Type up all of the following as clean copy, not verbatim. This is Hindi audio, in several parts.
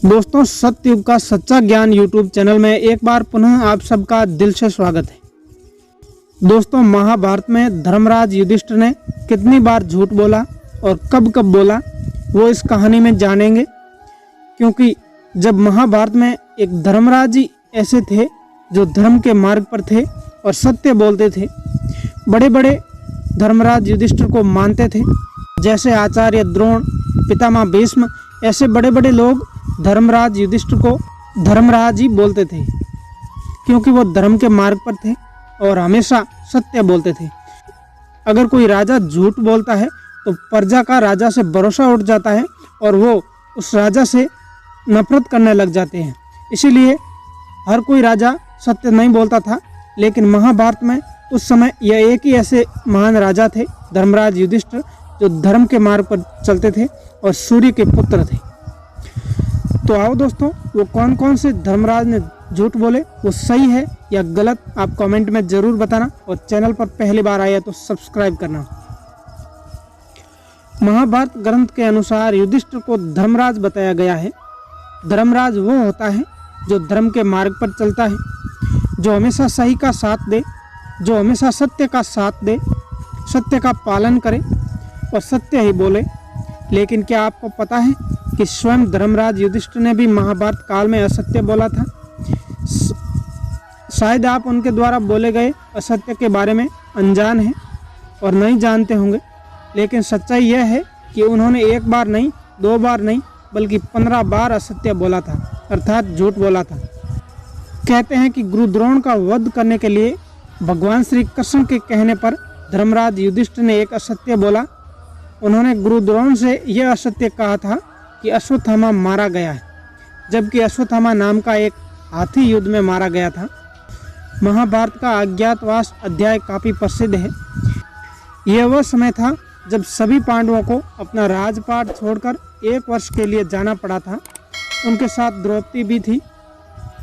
दोस्तों, सत्ययुग का सच्चा ज्ञान यूट्यूब चैनल में एक बार पुनः आप सबका दिल से स्वागत है। दोस्तों, महाभारत में धर्मराज युधिष्ठिर ने कितनी बार झूठ बोला और कब कब बोला वो इस कहानी में जानेंगे। क्योंकि जब महाभारत में एक धर्मराज ही ऐसे थे जो धर्म के मार्ग पर थे और सत्य बोलते थे। बड़े बड़े धर्मराज युधिष्ठिर को मानते थे, जैसे आचार्य द्रोण, पितामह भीष्म, ऐसे बड़े बड़े लोग धर्मराज युधिष्ठिर को धर्मराज ही बोलते थे, क्योंकि वो धर्म के मार्ग पर थे और हमेशा सत्य बोलते थे। अगर कोई राजा झूठ बोलता है तो प्रजा का राजा से भरोसा उठ जाता है और वो उस राजा से नफरत करने लग जाते हैं। इसीलिए हर कोई राजा सत्य नहीं बोलता था। लेकिन महाभारत में उस समय यह एक ही ऐसे महान राजा थे, धर्मराज युधिष्ठिर, जो धर्म के मार्ग पर चलते थे और सूर्य के पुत्र थे। तो आओ दोस्तों, वो कौन कौन से धर्मराज ने झूठ बोले, वो सही है या गलत, आप कमेंट में जरूर बताना। और चैनल पर पहली बार आया तो सब्सक्राइब करना। महाभारत ग्रंथ के अनुसार युधिष्ठिर को धर्मराज बताया गया है। धर्मराज वो होता है जो धर्म के मार्ग पर चलता है, जो हमेशा सही का साथ दे, जो हमेशा सत्य का साथ दे, सत्य का पालन करे और सत्य ही बोले। लेकिन क्या आपको पता है कि स्वयं धर्मराज युधिष्ठिर ने भी महाभारत काल में असत्य बोला था। शायद आप उनके द्वारा बोले गए असत्य के बारे में अनजान हैं और नहीं जानते होंगे, लेकिन सच्चाई यह है कि उन्होंने एक बार नहीं, दो बार नहीं, बल्कि 15 बार असत्य बोला था, अर्थात झूठ बोला था। कहते हैं कि गुरु द्रोण का वध करने के लिए भगवान श्री कृष्ण के कहने पर धर्मराज युधिष्ठिर ने एक असत्य बोला। उन्होंने गुरु द्रोण से यह असत्य कहा था कि अश्वत्थामा मारा गया है, जबकि अश्वत्थामा नाम का एक हाथी युद्ध में मारा गया था। महाभारत का अज्ञातवास अध्याय काफ़ी प्रसिद्ध है। यह वह समय था जब सभी पांडवों को अपना राजपाट छोड़कर 1 वर्ष के लिए जाना पड़ा था। उनके साथ द्रौपदी भी थी।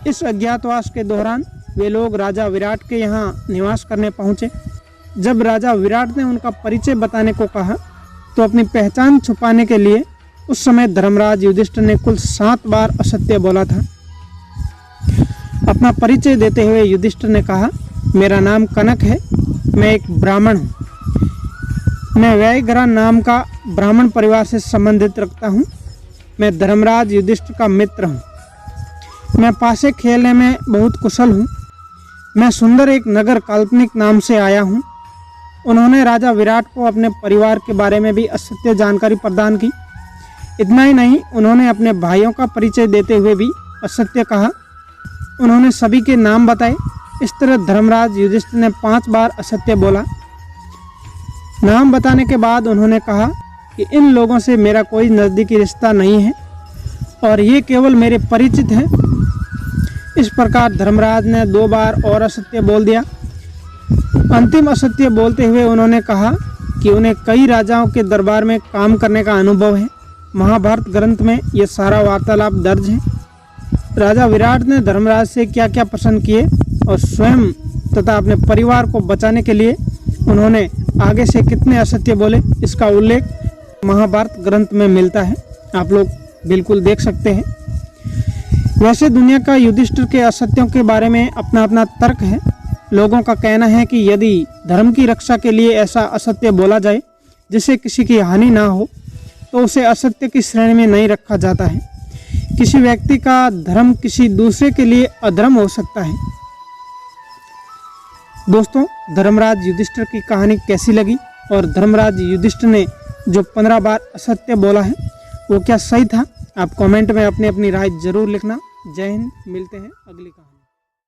इस अज्ञातवास के दौरान वे लोग राजा विराट के यहाँ निवास करने पहुँचे। जब राजा विराट ने उनका परिचय बताने को कहा तो अपनी पहचान छुपाने के लिए उस समय धर्मराज युधिष्ठिर ने कुल 7 बार असत्य बोला था। अपना परिचय देते हुए युधिष्ठिर ने कहा, मेरा नाम कनक है, मैं एक ब्राह्मण हूँ। मैं व्ययग्रह नाम का ब्राह्मण परिवार से संबंधित रखता हूँ। मैं धर्मराज युधिष्ठिर का मित्र हूँ। मैं पासे खेलने में बहुत कुशल हूँ। मैं सुंदर एक नगर काल्पनिक नाम से आया हूँ। उन्होंने राजा विराट को अपने परिवार के बारे में भी असत्य जानकारी प्रदान की। इतना ही नहीं, उन्होंने अपने भाइयों का परिचय देते हुए भी असत्य कहा। उन्होंने सभी के नाम बताए। इस तरह धर्मराज युधिष्ठिर ने 5 बार असत्य बोला। नाम बताने के बाद उन्होंने कहा कि इन लोगों से मेरा कोई नज़दीकी रिश्ता नहीं है और ये केवल मेरे परिचित हैं। इस प्रकार धर्मराज ने 2 बार और असत्य बोल दिया। अंतिम असत्य बोलते हुए उन्होंने कहा कि उन्हें कई राजाओं के दरबार में काम करने का अनुभव है। महाभारत ग्रंथ में ये सारा वार्तालाप दर्ज है। राजा विराट ने धर्मराज से क्या क्या प्रश्न किए और स्वयं तथा अपने परिवार को बचाने के लिए उन्होंने आगे से कितने असत्य बोले, इसका उल्लेख महाभारत ग्रंथ में मिलता है। आप लोग बिल्कुल देख सकते हैं। वैसे दुनिया का युधिष्ठिर के असत्यों के बारे में अपना अपना तर्क है। लोगों का कहना है कि यदि धर्म की रक्षा के लिए ऐसा असत्य बोला जाए जिससे किसी की हानि ना हो तो उसे असत्य की श्रेणी में नहीं रखा जाता है। किसी व्यक्ति का धर्म किसी दूसरे के लिए अधर्म हो सकता है। दोस्तों, धर्मराज युधिष्ठिर की कहानी कैसी लगी और धर्मराज युधिष्ठिर ने जो 15 बार असत्य बोला है वो क्या सही था? आप कमेंट में अपनी अपनी राय जरूर लिखना। जय हिंद, मिलते हैं अगली कहानी।